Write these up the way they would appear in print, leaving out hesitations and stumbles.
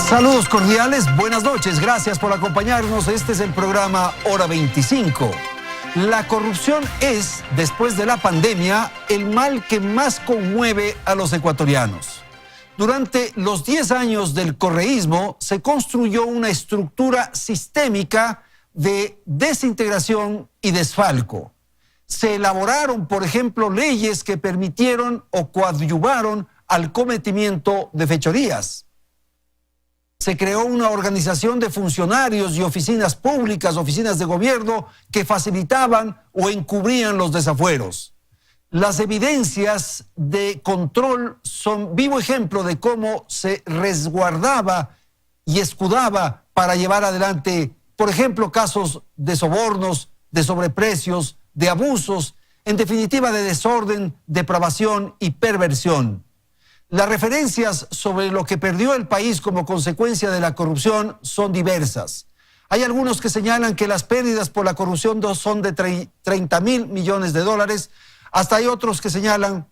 Saludos cordiales, buenas noches, gracias por acompañarnos. Este es el programa Hora 25. La corrupción es, después de la pandemia, el mal que más conmueve a los ecuatorianos. Durante los 10 años del correísmo se construyó una estructura sistémica de desintegración y desfalco. Se elaboraron, por ejemplo, leyes que permitieron o coadyuvaron al cometimiento de fechorías. Se creó una organización de funcionarios y oficinas públicas, oficinas de gobierno, que facilitaban o encubrían los desafueros. Las evidencias de control son vivo ejemplo de cómo se resguardaba y escudaba para llevar adelante, por ejemplo, casos de sobornos, de sobreprecios, de abusos, en definitiva de desorden, depravación y perversión. Las referencias sobre lo que perdió el país como consecuencia de la corrupción son diversas. Hay algunos que señalan que las pérdidas por la corrupción son de 30.000 millones de dólares, hasta hay otros que señalan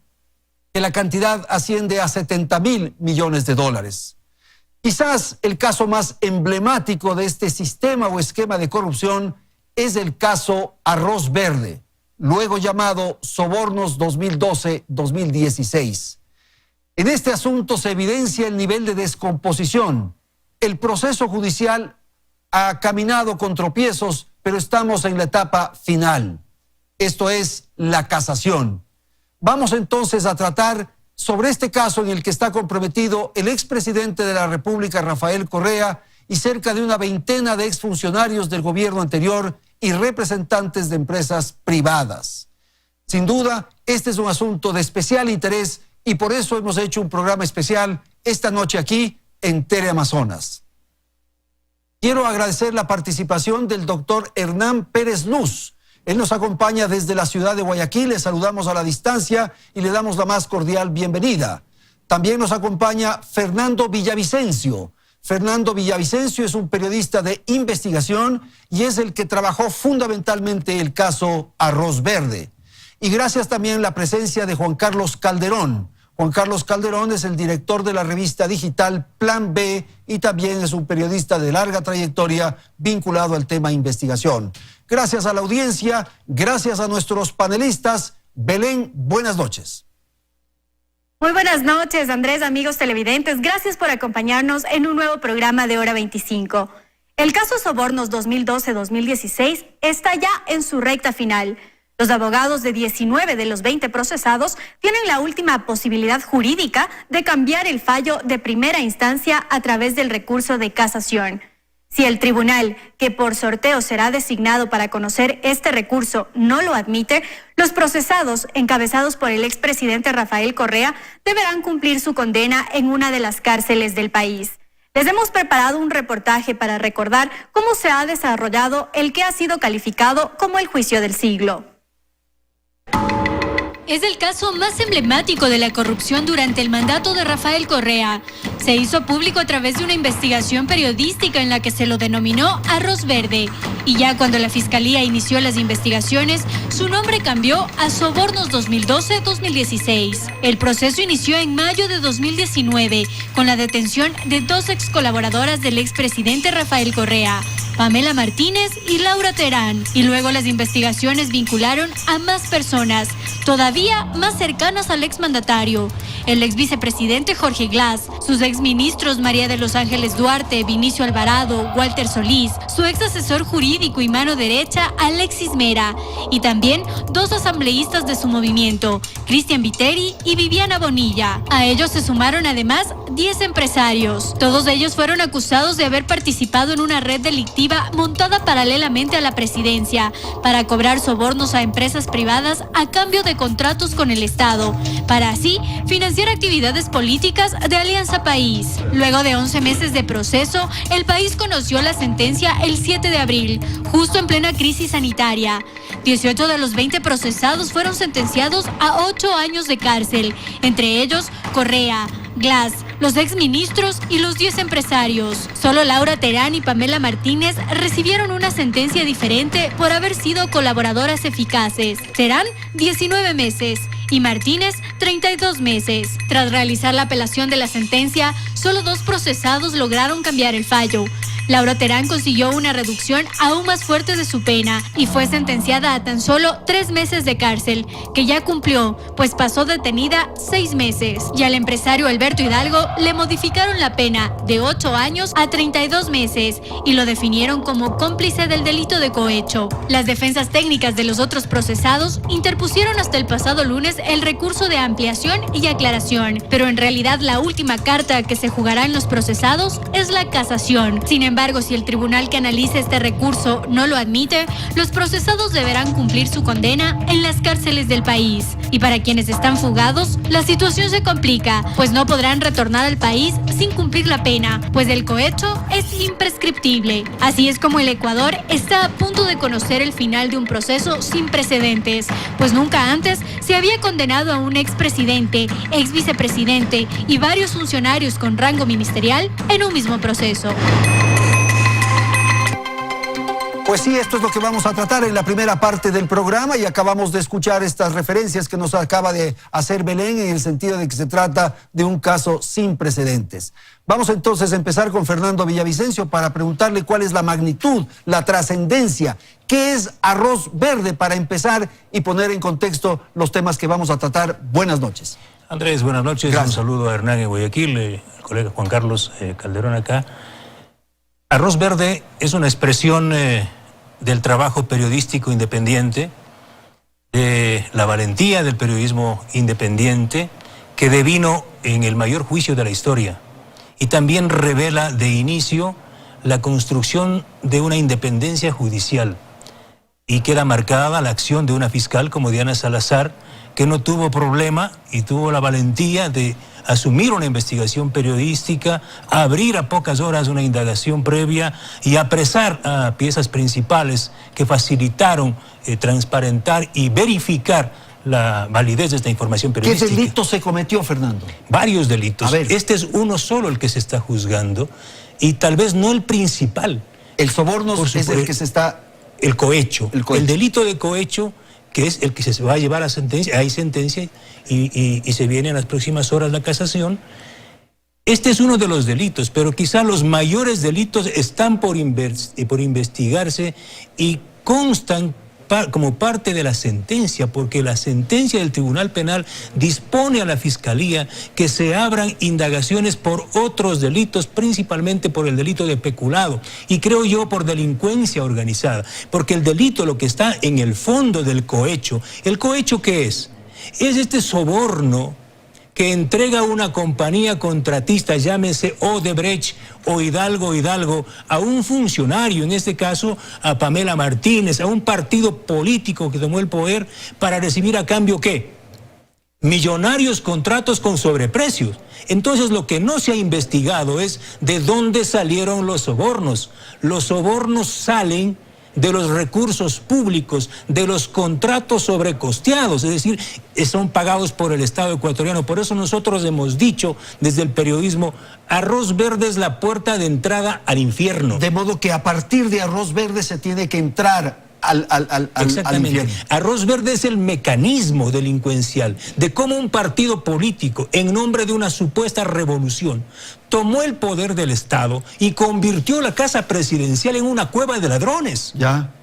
que la cantidad asciende a 70.000 millones de dólares. Quizás el caso más emblemático de este sistema o esquema de corrupción es el caso Arroz Verde, luego llamado Sobornos 2012-2016. En este asunto se evidencia el nivel de descomposición. El proceso judicial ha caminado con tropiezos, pero estamos en la etapa final. Esto es la casación. Vamos entonces a tratar sobre este caso en el que está comprometido el expresidente de la República, Rafael Correa, y cerca de una veintena de exfuncionarios del gobierno anterior y representantes de empresas privadas. Sin duda, este es un asunto de especial interés y por eso hemos hecho un programa especial esta noche aquí en Teleamazonas. Quiero agradecer la participación del doctor Hernán Pérez Luz. Él nos acompaña desde la ciudad de Guayaquil, le saludamos a la distancia y le damos la más cordial bienvenida. También nos acompaña Fernando Villavicencio. Fernando Villavicencio es un periodista de investigación y es el que trabajó fundamentalmente el caso Arroz Verde. Y gracias también a la presencia de Juan Carlos Calderón. Juan Carlos Calderón es el director de la revista digital Plan B y también es un periodista de larga trayectoria vinculado al tema investigación. Gracias a la audiencia, gracias a nuestros panelistas. Belén, buenas noches. Muy buenas noches, Andrés, amigos televidentes. Gracias por acompañarnos en un nuevo programa de Hora 25. El caso Sobornos 2012-2016 está ya en su recta final. Los abogados de 19 de los 20 procesados tienen la última posibilidad jurídica de cambiar el fallo de primera instancia a través del recurso de casación. Si el tribunal, que por sorteo será designado para conocer este recurso, no lo admite, los procesados, encabezados por el expresidente Rafael Correa, deberán cumplir su condena en una de las cárceles del país. Les hemos preparado un reportaje para recordar cómo se ha desarrollado el que ha sido calificado como el juicio del siglo. Es el caso más emblemático de la corrupción durante el mandato de Rafael Correa. Se hizo público a través de una investigación periodística en la que se lo denominó Arroz Verde. Y ya cuando la Fiscalía inició las investigaciones, su nombre cambió a Sobornos 2012-2016. El proceso inició en mayo de 2019, con la detención de 2 ex colaboradoras del expresidente Rafael Correa, Pamela Martínez y Laura Terán. Y luego las investigaciones vincularon a más personas, todavía más cercanas al exmandatario. El ex vicepresidente Jorge Glass, sus exministros María de los Ángeles Duarte, Vinicio Alvarado, Walter Solís, su ex asesor jurídico y mano derecha Alexis Mera, y también 2 asambleístas de su movimiento, Cristian Viteri y Viviana Bonilla. A ellos se sumaron además 10 empresarios. Todos ellos fueron acusados de haber participado en una red delictiva montada paralelamente a la presidencia para cobrar sobornos a empresas privadas a cambio de contratos con el Estado, para así financiar actividades políticas de Alianza País. Luego de 11 meses de proceso, el país conoció la sentencia el 7 de abril, justo en plena crisis sanitaria. 18 de los 20 procesados fueron sentenciados a 8 años de cárcel, entre ellos Correa, Glass, los exministros y los 10 empresarios. Solo Laura Terán y Pamela Martínez recibieron una sentencia diferente por haber sido colaboradoras eficaces. Terán, 19 meses y Martínez 32 meses. Tras realizar la apelación de la sentencia, solo 2 procesados lograron cambiar el fallo. Laura Terán consiguió una reducción aún más fuerte de su pena y fue sentenciada a tan solo 3 meses de cárcel, que ya cumplió, pues pasó detenida 6 meses. Y al empresario Alberto Hidalgo le modificaron la pena de 8 años a 32 meses y lo definieron como cómplice del delito de cohecho. Las defensas técnicas de los otros procesados interpusieron hasta el pasado lunes el recurso de ampliación y aclaración, pero en realidad la última carta que se jugará en los procesados es la casación. Sin embargo, si el tribunal que analice este recurso no lo admite, los procesados deberán cumplir su condena en las cárceles del país. Y para quienes están fugados, la situación se complica, pues no podrán retornar al país sin cumplir la pena, pues el cohecho es imprescriptible. Así es como el Ecuador está a punto de conocer el final de un proceso sin precedentes, pues nunca antes se había condenado a un expresidente, exvicepresidente y varios funcionarios con rango ministerial en un mismo proceso. Pues sí, esto es lo que vamos a tratar en la primera parte del programa y acabamos de escuchar estas referencias que nos acaba de hacer Belén en el sentido de que se trata de un caso sin precedentes. Vamos entonces a empezar con Fernando Villavicencio para preguntarle cuál es la magnitud, la trascendencia, qué es Arroz Verde para empezar y poner en contexto los temas que vamos a tratar. Buenas noches. Andrés, buenas noches. Gracias. Un saludo a Hernán en Guayaquil, el colega Juan Carlos Calderón acá. Arroz Verde es una expresión del trabajo periodístico independiente, de la valentía del periodismo independiente, que devino en el mayor juicio de la historia y también revela de inicio la construcción de una independencia judicial y queda marcada la acción de una fiscal como Diana Salazar, que no tuvo problema y tuvo la valentía de asumir una investigación periodística, abrir a pocas horas una indagación previa y apresar a piezas principales que facilitaron transparentar y verificar la validez de esta información periodística. ¿Qué delito se cometió, Fernando? Varios delitos. A ver. Este es uno solo el que se está juzgando y tal vez no el principal. El soborno es el que se está... El cohecho. El delito de cohecho, que es el que se va a llevar a sentencia, hay sentencia y se viene en las próximas horas la casación. Este es uno de los delitos, pero quizá los mayores delitos están por investigarse y constan como parte de la sentencia, porque la sentencia del Tribunal Penal dispone a la Fiscalía que se abran indagaciones por otros delitos, principalmente por el delito de peculado, y creo yo por delincuencia organizada, porque el delito, lo que está en el fondo del cohecho, ¿el cohecho qué es? Es este soborno que entrega una compañía contratista, llámese Odebrecht o Hidalgo, a un funcionario, en este caso a Pamela Martínez, a un partido político que tomó el poder para recibir a cambio ¿qué? Millonarios contratos con sobreprecios. Entonces lo que no se ha investigado es de dónde salieron los sobornos. Los sobornos salen de los recursos públicos, de los contratos sobrecosteados, es decir, son pagados por el Estado ecuatoriano. Por eso nosotros hemos dicho desde el periodismo, Arroz Verde es la puerta de entrada al infierno. De modo que a partir de Arroz Verde se tiene que entrar al infierno. Arroz Verde es el mecanismo delincuencial de cómo un partido político, en nombre de una supuesta revolución, tomó el poder del Estado y convirtió la casa presidencial en una cueva de ladrones. Ya.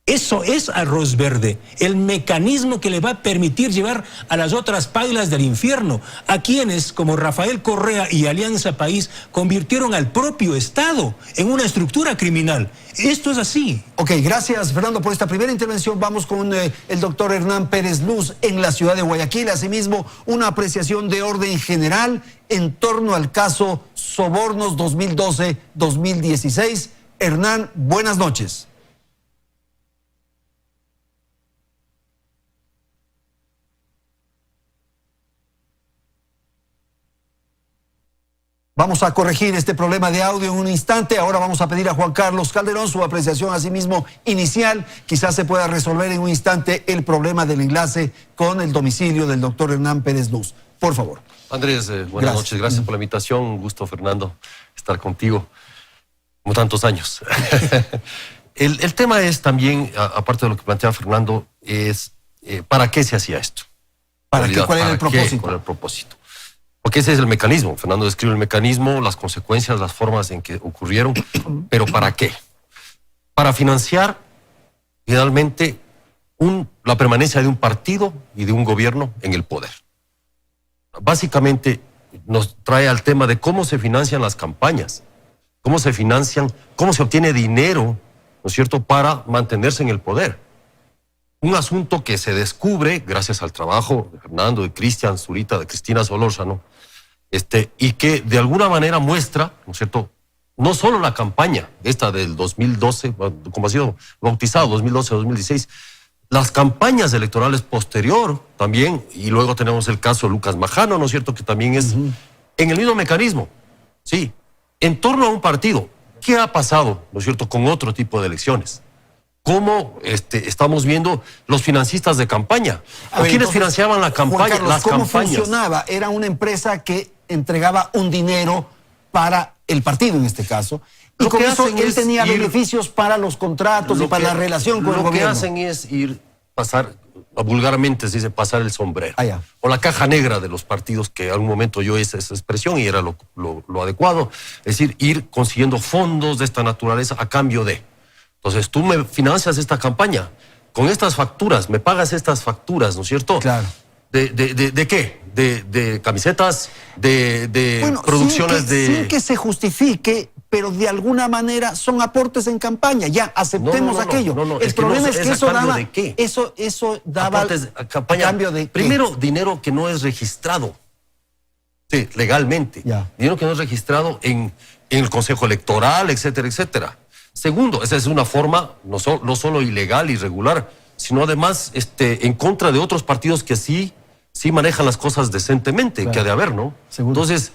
Eso es Arroz Verde, el mecanismo que le va a permitir llevar a las otras pailas del infierno, a quienes, como Rafael Correa y Alianza País, convirtieron al propio Estado en una estructura criminal. Esto es así. Ok, gracias Fernando por esta primera intervención. Vamos con el doctor Hernán Pérez Luz en la ciudad de Guayaquil. Asimismo, una apreciación de orden general en torno al caso Sobornos 2012-2016. Hernán, buenas noches. Vamos a corregir este problema de audio en un instante. Ahora vamos a pedir a Juan Carlos Calderón su apreciación asimismo inicial. Quizás se pueda resolver en un instante el problema del enlace con el domicilio del doctor Hernán Pérez Luz. Por favor. Andrés, buenas noches. Gracias por la invitación. Un gusto, Fernando, estar contigo como tantos años. El tema es también, aparte de lo que plantea Fernando, es ¿para qué se hacía esto? ¿Para qué? ¿Cuál era el propósito? ¿Cuál era el propósito? Porque ese es el mecanismo. Fernando describe el mecanismo, las consecuencias, las formas en que ocurrieron. ¿Pero para qué? Para financiar, finalmente, la permanencia de un partido y de un gobierno en el poder. Básicamente nos trae al tema de cómo se financian las campañas, cómo se financian, cómo se obtiene dinero, ¿no es cierto?, para mantenerse en el poder. Un asunto que se descubre gracias al trabajo de Fernando, de Cristian Zurita, de Cristina Solórzano, y que de alguna manera muestra, ¿no es cierto?, no solo la campaña, esta del 2012, como ha sido bautizado, 2012-2016, las campañas electorales posterior también, y luego tenemos el caso de Lucas Majano, ¿no es cierto?, que también es en el mismo mecanismo, sí, en torno a un partido. ¿Qué ha pasado, no es cierto?, con otro tipo de elecciones? ¿Cómo estamos viendo los financistas de campaña? ¿O quiénes financiaban la campaña? Juan Carlos, las ¿cómo campañas funcionaba? Era una empresa que entregaba un dinero para el partido en este caso, y Lo con que eso hacen él es tenía ir- beneficios para los contratos y para la relación con el Lo que gobierno. hacen es pasar, vulgarmente se dice pasar el sombrero. Ya. O la caja negra de los partidos, que en algún momento yo hice esa expresión y era lo adecuado. Es decir, ir consiguiendo fondos de esta naturaleza a cambio de. Entonces tú me financias esta campaña con estas facturas, me pagas estas facturas, ¿no es cierto? Claro. ¿De qué? De camisetas, de Bueno, producciones sin que se justifique, pero de alguna manera son aportes en campaña. Ya, aceptemos aquello. El problema es que eso daba... ¿de qué? Eso daba Aportes a campaña. a cambio de... ¿qué? Primero, dinero que no es registrado. Sí, legalmente. Ya. Dinero que no es registrado en el Consejo Electoral, etcétera, etcétera. Segundo, esa es una forma no solo ilegal, irregular, sino además en contra de otros partidos que sí manejan las cosas decentemente, Claro. que ha de haber, ¿no? Seguro. Entonces,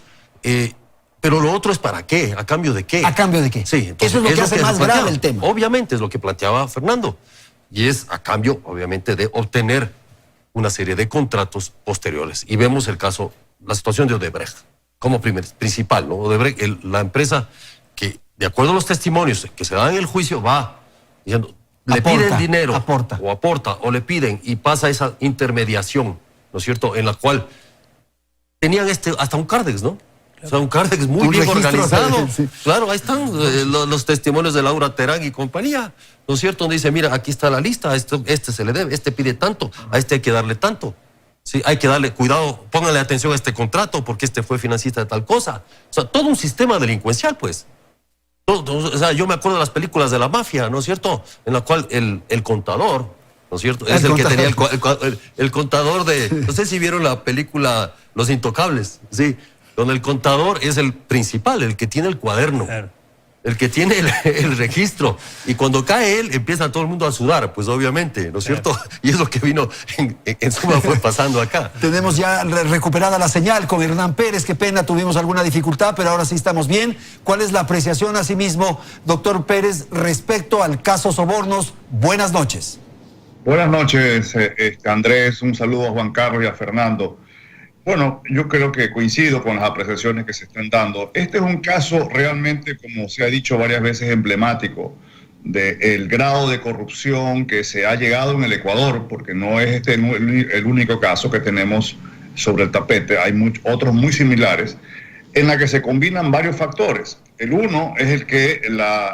pero lo otro es ¿para qué? ¿A cambio de qué? ¿A cambio de qué? Sí, entonces, Eso es lo que hace se más plantea. grave el tema. Obviamente es lo que planteaba Fernando. Y es a cambio, obviamente, de obtener una serie de contratos posteriores. Y vemos el caso, la situación de Odebrecht como principal, ¿no? Odebrecht, la empresa que, de acuerdo a los testimonios que se dan en el juicio, va diciendo, le piden dinero, aporta, o le piden, y pasa esa intermediación, ¿no es cierto?, en la cual tenían hasta un Cardex, ¿no? O sea, un Cardex muy Un bien registro, organizado. sí. Claro, ahí están los testimonios de Laura Terán y compañía, ¿no es cierto? Donde dice, mira, aquí está la lista, este se le debe, este pide tanto, a este hay que darle tanto. Sí, hay que darle cuidado, pónganle atención a este contrato porque este fue financista de tal cosa. O sea, todo un sistema delincuencial, pues. O sea, yo me acuerdo de las películas de la mafia, ¿no es cierto? En la cual el contador, ¿no es cierto? Es el que tenía el contador de... No sé si vieron la película Los Intocables, ¿sí? Donde el contador es el principal, el que tiene el cuaderno. Claro. El que tiene el registro. Y cuando cae él, empieza todo el mundo a sudar, pues obviamente, ¿no es cierto? Y es lo que vino, en suma, fue pasando acá. Tenemos ya recuperada la señal con Hernán Pérez. Qué pena, tuvimos alguna dificultad, pero ahora sí estamos bien. ¿Cuál es la apreciación, asimismo, doctor Pérez, respecto al caso Sobornos? Buenas noches. Buenas noches, Andrés. Un saludo a Juan Carlos y a Fernando. Bueno, yo creo que coincido con las apreciaciones que se están dando. Este es un caso realmente, como se ha dicho varias veces, emblemático del grado de corrupción que se ha llegado en el Ecuador, porque no es el único caso que tenemos sobre el tapete. Hay otros muy similares, en la que se combinan varios factores. El uno es el que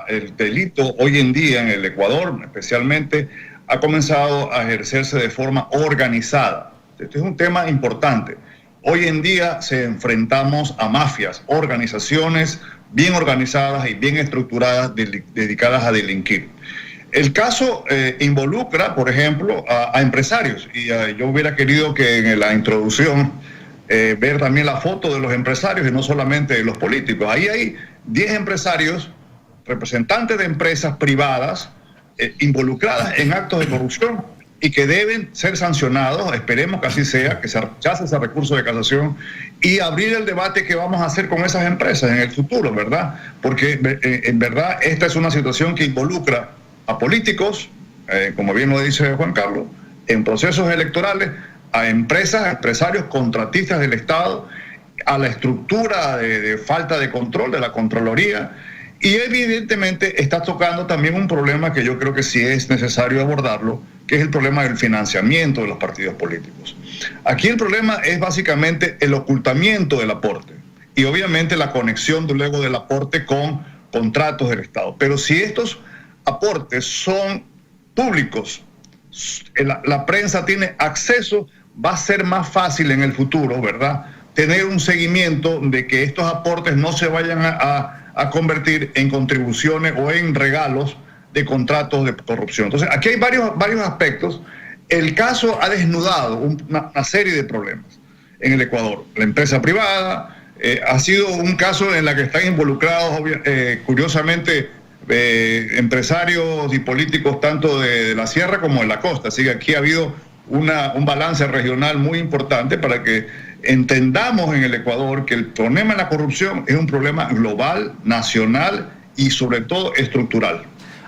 el delito hoy en día en el Ecuador, especialmente, ha comenzado a ejercerse de forma organizada. Este es un tema importante. Hoy en día enfrentamos a mafias, organizaciones bien organizadas y bien estructuradas dedicadas a delinquir. El caso involucra, por ejemplo, a empresarios. Y yo hubiera querido que en la introducción ver también la foto de los empresarios y no solamente de los políticos. Ahí hay 10 empresarios, representantes de empresas privadas involucradas en actos de corrupción, y que deben ser sancionados. Esperemos que así sea, que se rechace ese recurso de casación y abrir el debate que vamos a hacer con esas empresas en el futuro, ¿verdad? Porque en verdad esta es una situación que involucra a políticos, como bien lo dice Juan Carlos, en procesos electorales, a empresas, a empresarios, contratistas del Estado, a la estructura de falta de control de la Contraloría. Y evidentemente está tocando también un problema que yo creo que sí es necesario abordarlo, que es el problema del financiamiento de los partidos políticos. Aquí el problema es básicamente el ocultamiento del aporte y obviamente la conexión luego del aporte con contratos del Estado. Pero si estos aportes son públicos, la prensa tiene acceso, va a ser más fácil en el futuro, ¿verdad?, tener un seguimiento de que estos aportes no se vayan a convertir en contribuciones o en regalos de contratos de corrupción. Entonces, aquí hay varios aspectos. El caso ha desnudado una serie de problemas en el Ecuador. La empresa privada ha sido un caso en el que están involucrados, curiosamente, empresarios y políticos tanto de la sierra como de la costa. Así que aquí ha habido un balance regional muy importante para que entendamos en el Ecuador que el problema de la corrupción es un problema global, nacional y sobre todo estructural.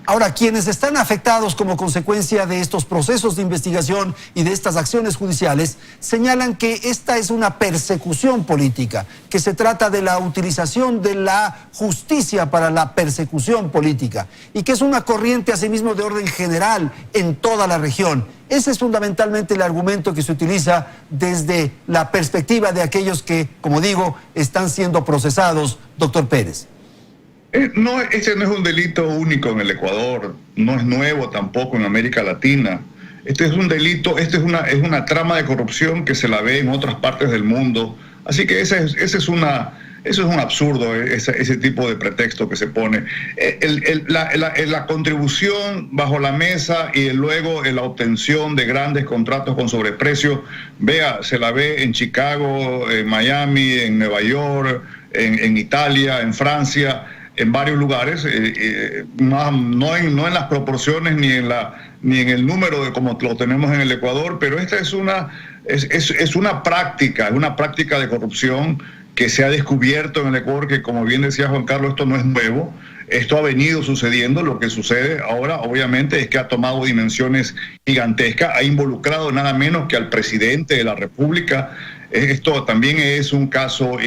Ahora, quienes están afectados como consecuencia de estos procesos de investigación y de estas acciones judiciales señalan que esta es una persecución política, que se trata de la utilización de la justicia para la persecución política y que es una corriente asimismo de orden general en toda la región. Ese es fundamentalmente el argumento que se utiliza desde la perspectiva de aquellos que, como digo, están siendo procesados, doctor Pérez. No, este no es un delito único en el Ecuador, no es nuevo tampoco en América Latina. Este es un delito, es una trama de corrupción que se la ve en otras partes del mundo. Así que eso es un absurdo, ese tipo de pretexto que se pone. La contribución bajo la mesa y luego la obtención de grandes contratos con sobreprecio, se la ve en Chicago, en Miami, en Nueva York, en Italia, en Francia, en varios lugares, no en las proporciones ni en el número de como lo tenemos en el Ecuador, pero esta es una práctica de corrupción que se ha descubierto en el Ecuador, que como bien decía Juan Carlos, esto no es nuevo, esto ha venido sucediendo. Lo que sucede ahora obviamente es que ha tomado dimensiones gigantescas, ha involucrado nada menos que al presidente de la República. Esto también es un caso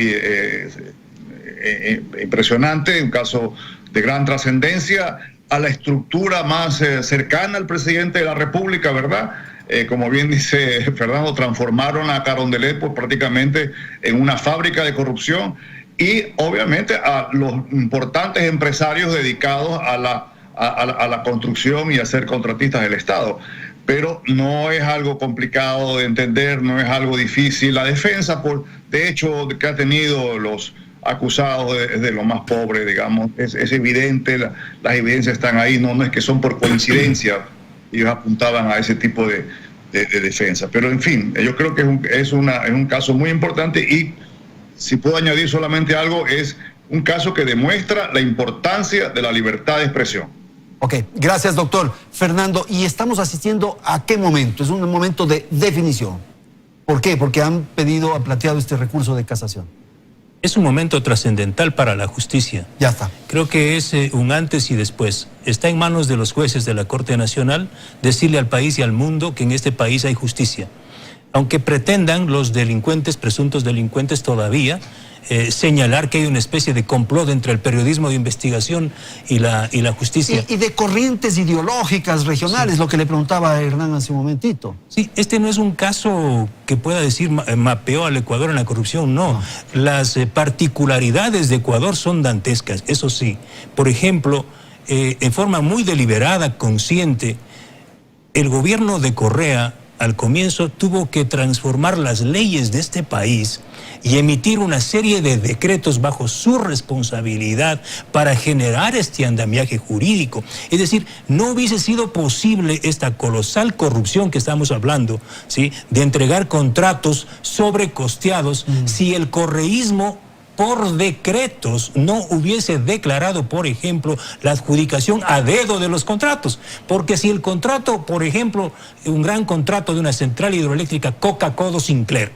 impresionante, un caso de gran trascendencia, a la estructura más cercana al presidente de la República, ¿verdad? Como bien dice Fernando, transformaron a Carondelet pues, prácticamente en una fábrica de corrupción y obviamente a los importantes empresarios dedicados a la construcción y a ser contratistas del Estado. Pero no es algo complicado de entender, no es algo difícil. La defensa, de hecho, que ha tenido los acusados de lo más pobre, digamos, es evidente, las evidencias están ahí, no es que son por coincidencia, ellos apuntaban a ese tipo de defensa. Pero en fin, yo creo que es un caso muy importante y si puedo añadir solamente algo, es un caso que demuestra la importancia de la libertad de expresión. Ok, gracias doctor. Fernando, ¿y estamos asistiendo a qué momento? Es un momento de definición. ¿Por qué? Porque han planteado este recurso de casación. Es un momento trascendental para la justicia. Ya está. Creo que es un antes y después. Está en manos de los jueces de la Corte Nacional decirle al país y al mundo que en este país hay justicia. Aunque pretendan los delincuentes, presuntos delincuentes todavía, señalar que hay una especie de complot entre el periodismo de investigación y la justicia. Y de corrientes ideológicas regionales, sí. Lo que le preguntaba a Hernán hace un momentito. Sí, este no es un caso que pueda decir mapeó al Ecuador en la corrupción, no. Las particularidades de Ecuador son dantescas, eso sí. Por ejemplo, en forma muy deliberada, consciente, el gobierno de Correa al comienzo tuvo que transformar las leyes de este país y emitir una serie de decretos bajo su responsabilidad para generar este andamiaje jurídico. Es decir, no hubiese sido posible esta colosal corrupción que estamos hablando, ¿sí?, de entregar contratos sobrecosteados si el correísmo por decretos no hubiese declarado, por ejemplo, la adjudicación a dedo de los contratos. Porque si el contrato, por ejemplo, un gran contrato de una central hidroeléctrica Coca-Codo Sinclair,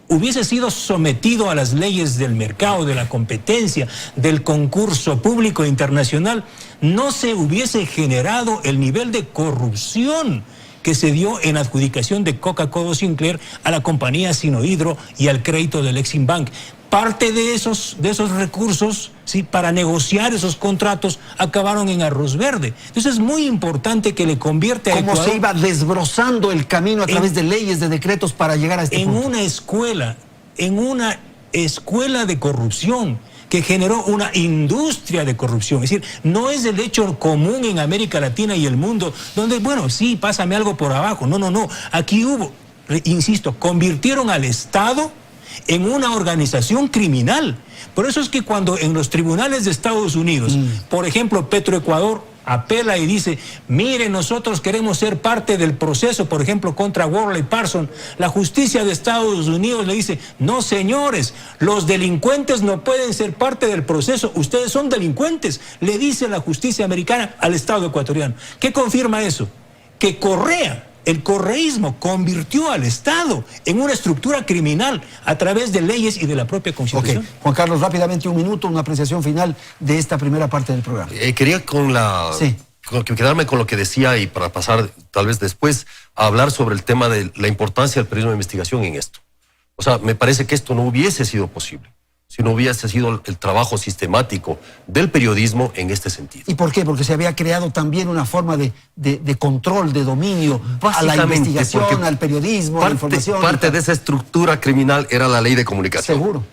hubiese sido sometido a las leyes del mercado, de la competencia, del concurso público internacional, no se hubiese generado el nivel de corrupción que se dio en adjudicación de Coca-Codo Sinclair a la compañía Sinohydro y al crédito del Exim Bank. parte de esos recursos, ¿sí?, para negociar esos contratos acabaron en arroz verde. Entonces es muy importante que le convierte a ¿Cómo Ecuador se iba desbrozando el camino a través de leyes, de decretos para llegar a este en punto? en una escuela de corrupción que generó una industria de corrupción? Es decir, no es el hecho común en América Latina y el mundo, donde, bueno, sí, pásame algo por abajo. No. Aquí hubo, insisto, convirtieron al Estado en una organización criminal. Por eso es que cuando en los tribunales de Estados Unidos, por ejemplo, Petroecuador apela y dice, mire, nosotros queremos ser parte del proceso, por ejemplo, contra Worley Parsons, la justicia de Estados Unidos le dice, no, señores, los delincuentes no pueden ser parte del proceso, ustedes son delincuentes, le dice la justicia americana al Estado ecuatoriano. ¿Qué confirma eso? Que Correa, el correísmo, convirtió al Estado en una estructura criminal a través de leyes y de la propia Constitución. Ok, Juan Carlos, rápidamente, un minuto, una apreciación final de esta primera parte del programa. Quería Sí. quedarme con lo que decía y para pasar tal vez después a hablar sobre el tema de la importancia del periodismo de investigación en esto. O sea, me parece que esto no hubiese sido posible si no hubiese sido el trabajo sistemático del periodismo en este sentido. ¿Y por qué? Porque se había creado también una forma de control, de dominio a la investigación, porque al periodismo, a la información. Parte de esa estructura criminal era la ley de comunicación. Seguro.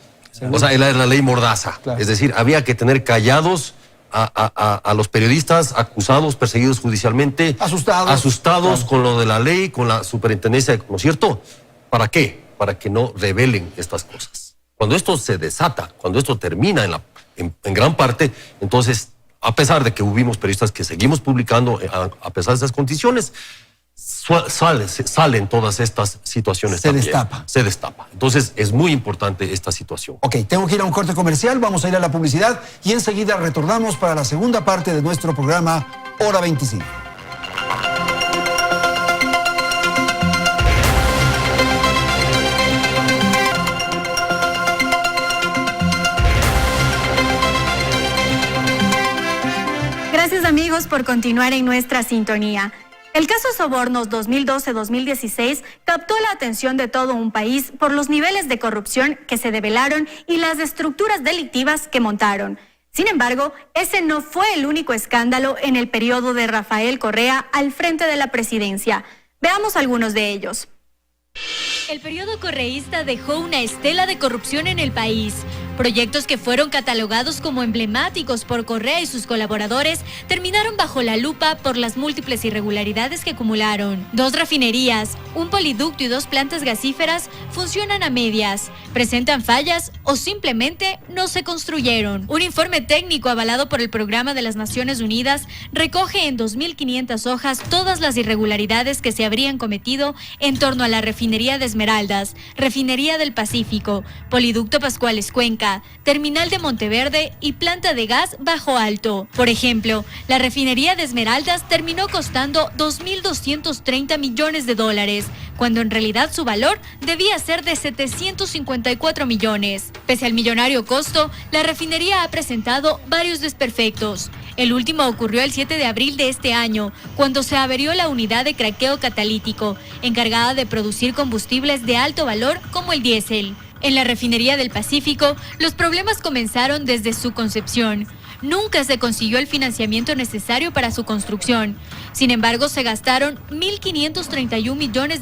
O sea, era la ley Mordaza. Claro. Es decir, había que tener callados a los periodistas acusados, perseguidos judicialmente. Asustados claro, con lo de la ley, con la superintendencia, ¿no es cierto? ¿Para qué? Para que no revelen estas cosas. Cuando esto se desata, cuando esto termina en gran parte, entonces, a pesar de que hubimos periodistas que seguimos publicando, a pesar de esas condiciones, salen todas estas situaciones también. Se destapa. Entonces, es muy importante esta situación. Ok, tengo que ir a un corte comercial, vamos a ir a la publicidad y enseguida retornamos para la segunda parte de nuestro programa Hora 25. Gracias, amigos, por continuar en nuestra sintonía. El caso Sobornos 2012-2016 captó la atención de todo un país por los niveles de corrupción que se develaron y las estructuras delictivas que montaron. Sin embargo, ese no fue el único escándalo en el periodo de Rafael Correa al frente de la presidencia. Veamos algunos de ellos. El periodo correísta dejó una estela de corrupción en el país. Proyectos que fueron catalogados como emblemáticos por Correa y sus colaboradores terminaron bajo la lupa por las múltiples irregularidades que acumularon. 2 refinerías, un poliducto y 2 plantas gasíferas funcionan a medias, presentan fallas o simplemente no se construyeron. Un informe técnico avalado por el Programa de las Naciones Unidas recoge en 2.500 hojas todas las irregularidades que se habrían cometido en torno a la refinería de Esmeraldas, refinería del Pacífico, poliducto Pascuales Cuenca, terminal de Monteverde y planta de gas Bajo Alto. Por ejemplo, la refinería de Esmeraldas terminó costando $2.230 millones, cuando en realidad su valor debía ser de 754 millones. Pese al millonario costo, la refinería ha presentado varios desperfectos. El último ocurrió el 7 de abril de este año, cuando se averió la unidad de craqueo catalítico, encargada de producir combustibles de alto valor como el diésel. En la refinería del Pacífico, los problemas comenzaron desde su concepción. Nunca se consiguió el financiamiento necesario para su construcción. Sin embargo, se gastaron $1.531 millones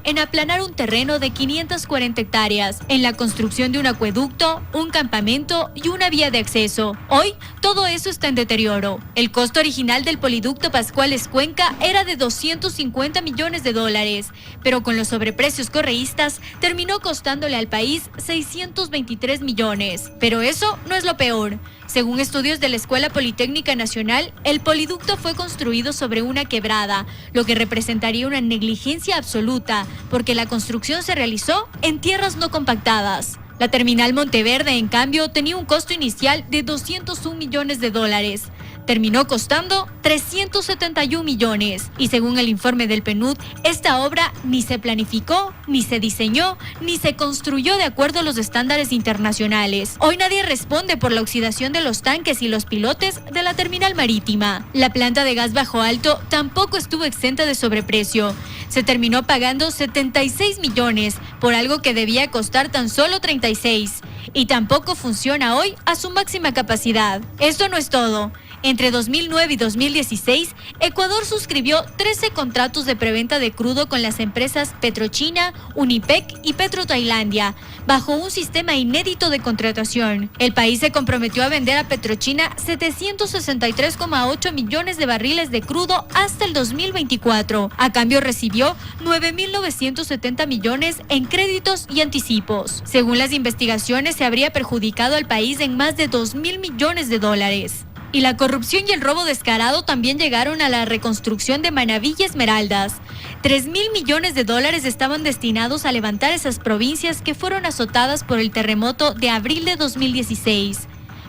en aplanar un terreno de 540 hectáreas, en la construcción de un acueducto, un campamento y una vía de acceso. Hoy, todo eso está en deterioro. El costo original del poliducto Pascuales Cuenca era de $250 millones, pero con los sobreprecios correístas terminó costándole al país 623 millones. Pero eso no es lo peor. Según estudios de la Escuela Politécnica Nacional, el poliducto fue construido sobre una quebrada, lo que representaría una negligencia absoluta, porque la construcción se realizó en tierras no compactadas. La terminal Monteverde, en cambio, tenía un costo inicial de $201 millones. Terminó costando 371 millones. Y según el informe del PNUD, esta obra ni se planificó, ni se diseñó, ni se construyó de acuerdo a los estándares internacionales. Hoy nadie responde por la oxidación de los tanques y los pilotes de la terminal marítima. La planta de gas Bajo Alto tampoco estuvo exenta de sobreprecio. Se terminó pagando 76 millones por algo que debía costar tan solo 36. y tampoco funciona hoy a su máxima capacidad. Esto no es todo. Entre 2009 y 2016, Ecuador suscribió 13 contratos de preventa de crudo con las empresas Petrochina, Unipec y Petrotailandia, bajo un sistema inédito de contratación. El país se comprometió a vender a Petrochina 763,8 millones de barriles de crudo hasta el 2024. A cambio recibió 9.970 millones en créditos y anticipos. Según las investigaciones, se habría perjudicado al país en más de 2.000 millones de dólares. Y la corrupción y el robo descarado también llegaron a la reconstrucción de Manabí y Esmeraldas. 3.000 millones de dólares estaban destinados a levantar esas provincias que fueron azotadas por el terremoto de abril de 2016.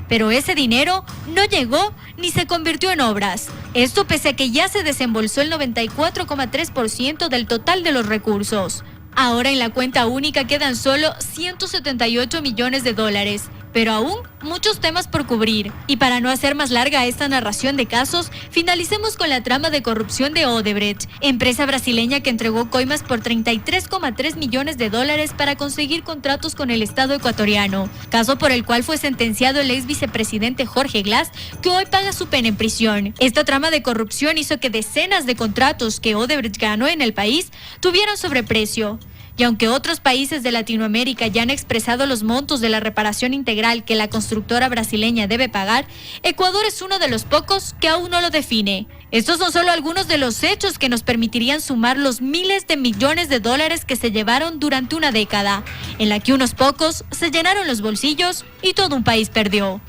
Pero ese dinero no llegó ni se convirtió en obras. Esto pese a que ya se desembolsó el 94,3% del total de los recursos. Ahora en la cuenta única quedan solo 178 millones de dólares. Pero aún muchos temas por cubrir. Y para no hacer más larga esta narración de casos, finalicemos con la trama de corrupción de Odebrecht, empresa brasileña que entregó coimas por 33,3 millones de dólares para conseguir contratos con el Estado ecuatoriano, caso por el cual fue sentenciado el ex vicepresidente Jorge Glass, que hoy paga su pena en prisión. Esta trama de corrupción hizo que decenas de contratos que Odebrecht ganó en el país tuvieran sobreprecio. Y aunque otros países de Latinoamérica ya han expresado los montos de la reparación integral que la constructora brasileña debe pagar, Ecuador es uno de los pocos que aún no lo define. Estos son solo algunos de los hechos que nos permitirían sumar los miles de millones de dólares que se llevaron durante una década, en la que unos pocos se llenaron los bolsillos y todo un país perdió.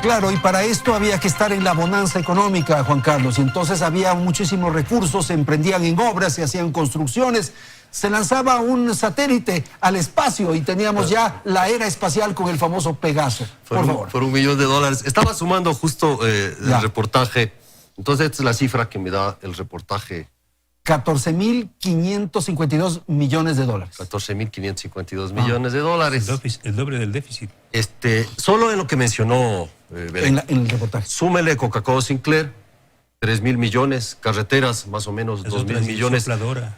Claro, y para esto había que estar en la bonanza económica, Juan Carlos, y entonces había muchísimos recursos, se emprendían en obras, se hacían construcciones, se lanzaba un satélite al espacio y teníamos ya la era espacial con el famoso Pegaso. Por favor. Por $1 millón. Estaba sumando justo el reportaje, entonces esta es la cifra que me da el reportaje. 14.552 millones de dólares. 14.552 millones de dólares. El doble del déficit. Solo en lo que mencionó Belén. En el reportaje. Súmele Coca-Cola Sinclair, 3.000 millones, carreteras más o menos 2.000 millones,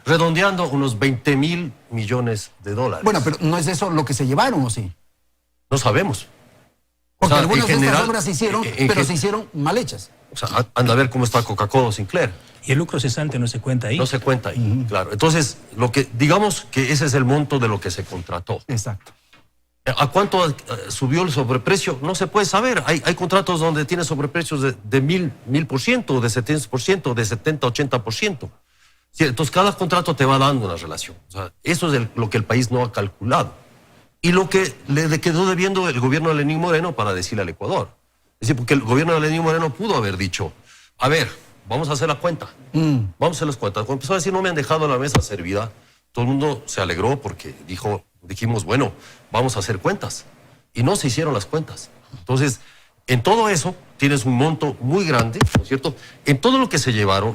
redondeando unos 20.000 millones de dólares. Bueno, pero ¿no es eso lo que se llevaron o sí? No sabemos. Porque algunas de estas obras se hicieron, pero se hicieron mal hechas. O sea, anda a ver cómo está Coca-Cola Sinclair. Y el lucro cesante no se cuenta ahí. No se cuenta ahí, claro. Entonces, digamos que ese es el monto de lo que se contrató. Exacto. ¿A cuánto subió el sobreprecio? No se puede saber. Hay contratos donde tiene sobreprecios de 1000%, de 700%, de 70-80%. Sí, entonces, cada contrato te va dando una relación. O sea, eso es lo que el país no ha calculado. Y lo que le quedó debiendo el gobierno de Lenín Moreno para decirle al Ecuador. Es decir, porque el gobierno de Lenín Moreno pudo haber dicho, a ver, vamos a hacer la cuenta. Vamos a hacer las cuentas. Cuando empezó a decir, no me han dejado la mesa servida, todo el mundo se alegró porque dijimos, bueno, vamos a hacer cuentas. Y no se hicieron las cuentas. Entonces, en todo eso tienes un monto muy grande, ¿no es cierto? En todo lo que se llevaron,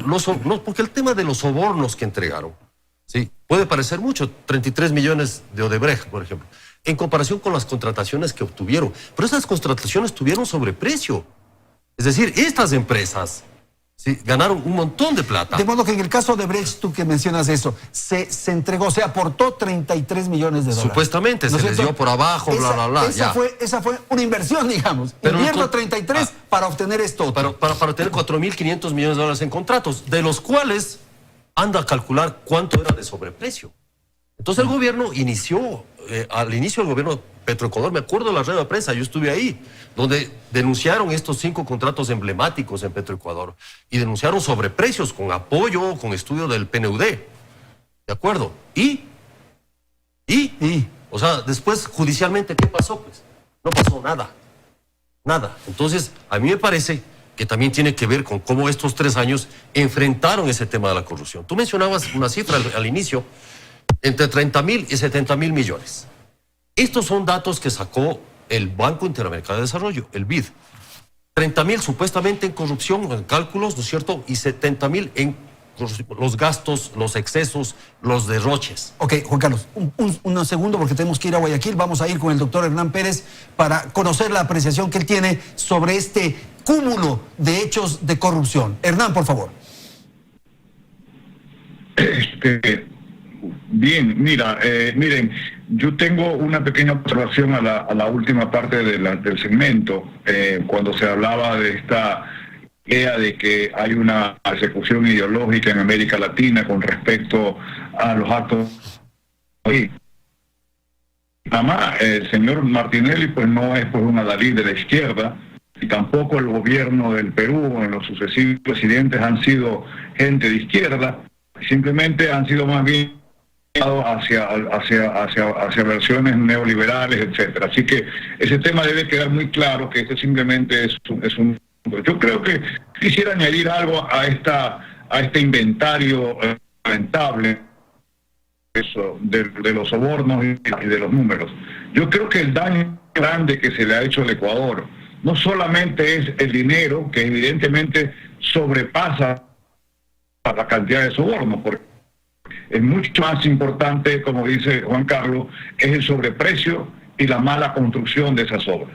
porque el tema de los sobornos que entregaron, ¿sí? Puede parecer mucho, 33 millones de Odebrecht, por ejemplo, en comparación con las contrataciones que obtuvieron. Pero esas contrataciones tuvieron sobreprecio. Es decir, estas empresas, sí, ganaron un montón de plata. De modo que en el caso de Brecht, tú que mencionas eso, se entregó, se aportó 33 millones de dólares. Supuestamente, se les dio por abajo, esa fue una inversión, digamos. Pero invierto 33 para obtener esto. Para obtener 4.500 millones de dólares en contratos, de los cuales anda a calcular cuánto era de sobreprecio. Entonces el gobierno inició, al inicio del gobierno Petroecuador, me acuerdo de la rueda de prensa, yo estuve ahí, donde denunciaron estos 5 contratos emblemáticos en Petroecuador y denunciaron sobreprecios con apoyo, con estudio del PNUD. ¿De acuerdo? O sea, después judicialmente, ¿qué pasó? Pues no pasó nada. Nada. Entonces, a mí me parece que también tiene que ver con cómo estos 3 años enfrentaron ese tema de la corrupción. Tú mencionabas una cifra al inicio, entre 30.000 y 70.000 millones. Estos son datos que sacó el Banco Interamericano de Desarrollo, el BID. 30.000 supuestamente en corrupción, en cálculos, ¿no es cierto? Y 70.000 en los gastos, los excesos, los derroches. Ok, Juan Carlos, un segundo porque tenemos que ir a Guayaquil. Vamos a ir con el doctor Hernán Pérez para conocer la apreciación que él tiene sobre este cúmulo de hechos de corrupción. Hernán, por favor. Bien, mira, miren, Yo tengo una pequeña observación a la última parte del segmento, cuando se hablaba de esta idea de que hay una persecución ideológica en América Latina con respecto a los actos. Además, el señor Martinelli pues no es pues un adalid de la izquierda, y tampoco el gobierno del Perú en los sucesivos presidentes han sido gente de izquierda, simplemente han sido más bien hacia versiones neoliberales, etcétera. Así que ese tema debe quedar muy claro, que este simplemente es un... Yo creo que quisiera añadir algo a este inventario lamentable de los sobornos y de los números. Yo creo que el daño grande que se le ha hecho al Ecuador no solamente es el dinero, que evidentemente sobrepasa la cantidad de sobornos, porque es mucho más importante, como dice Juan Carlos, es el sobreprecio y la mala construcción de esas obras.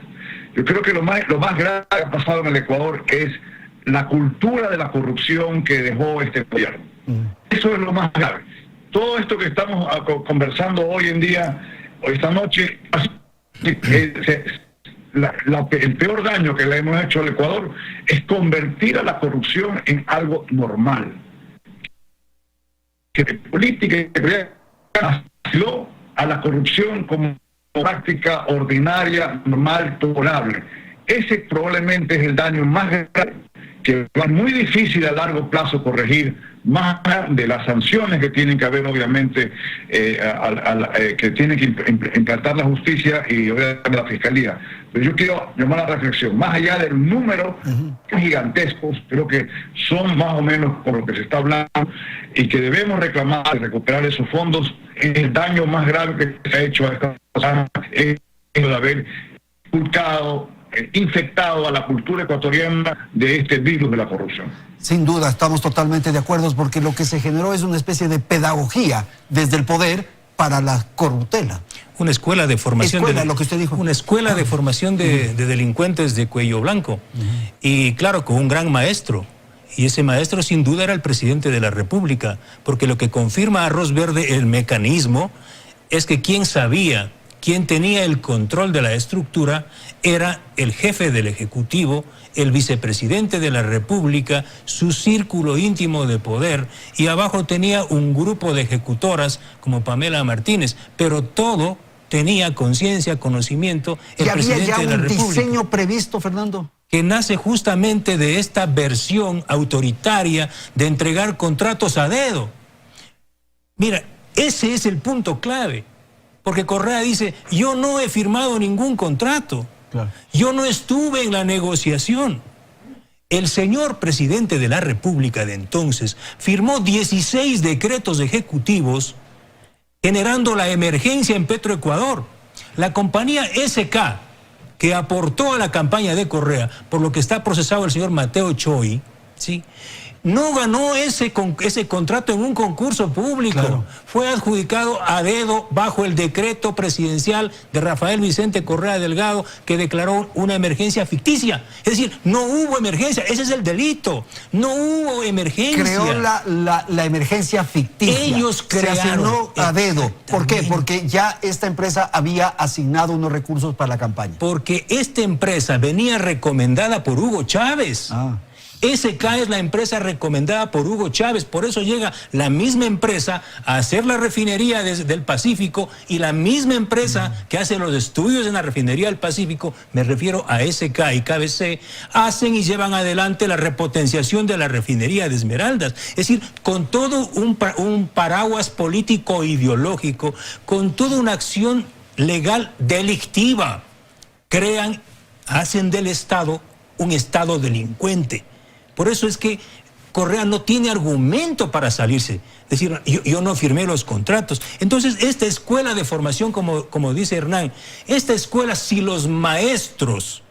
Yo creo que lo más grave que ha pasado en el Ecuador es la cultura de la corrupción que dejó este gobierno. Eso es lo más grave. Todo esto que estamos conversando hoy en día, esta noche, el peor daño que le hemos hecho al Ecuador es convertir a la corrupción en algo normal. Que política nació a la corrupción como práctica ordinaria, normal, tolerable. Ese probablemente es el daño más grave, que va muy difícil a largo plazo corregir, más de las sanciones que tienen que haber, obviamente, que tiene que implantar la justicia y obviamente la fiscalía. Pero yo quiero llamar a la reflexión, más allá del número gigantescos, creo que son más o menos por lo que se está hablando, y que debemos reclamar y recuperar esos fondos. El daño más grave que se ha hecho a esta persona es el de haber infectado a la cultura ecuatoriana de este virus de la corrupción. Sin duda, estamos totalmente de acuerdo, porque lo que se generó es una especie de pedagogía desde el poder para la corruptela. Una escuela de formación lo que usted dijo. Una escuela de formación de delincuentes de cuello blanco. Y claro, con un gran maestro. Y ese maestro sin duda era el presidente de la República, porque lo que confirma a Arroz Verde el mecanismo es que quien sabía, quien tenía el control de la estructura, era el jefe del Ejecutivo, el vicepresidente de la República, su círculo íntimo de poder, y abajo tenía un grupo de ejecutoras como Pamela Martínez, pero todo tenía conciencia, conocimiento, el presidente de la República. ¿Y había ya un diseño previsto, Fernando? Que nace justamente de esta versión autoritaria de entregar contratos a dedo. Mira, ese es el punto clave. Porque Correa dice, yo no he firmado ningún contrato. Claro. Yo no estuve en la negociación. El señor presidente de la República de entonces firmó 16 decretos ejecutivos generando la emergencia en Petroecuador. La compañía SK, que aportó a la campaña de Correa, por lo que está procesado el señor Mateo Choi, ¿sí?, no ganó ese contrato en un concurso público. Claro. Fue adjudicado a dedo bajo el decreto presidencial de Rafael Vicente Correa Delgado, que declaró una emergencia ficticia. Es decir, no hubo emergencia, ese es el delito. No hubo emergencia. Creó la emergencia ficticia. Ellos crearon. Se asignó a dedo. ¿Por qué? Porque ya esta empresa había asignado unos recursos para la campaña. Porque esta empresa venía recomendada por Hugo Chávez. SK es la empresa recomendada por Hugo Chávez, por eso llega la misma empresa a hacer la refinería del Pacífico, y la misma empresa que hace los estudios en la refinería del Pacífico, me refiero a SK y KBC, hacen y llevan adelante la repotenciación de la refinería de Esmeraldas. Es decir, con todo un paraguas político ideológico, con toda una acción legal delictiva, hacen del Estado un Estado delincuente. Por eso es que Correa no tiene argumento para salirse. Es decir, yo no firmé los contratos. Entonces, esta escuela de formación, como dice Hernán, esta escuela, si los maestros,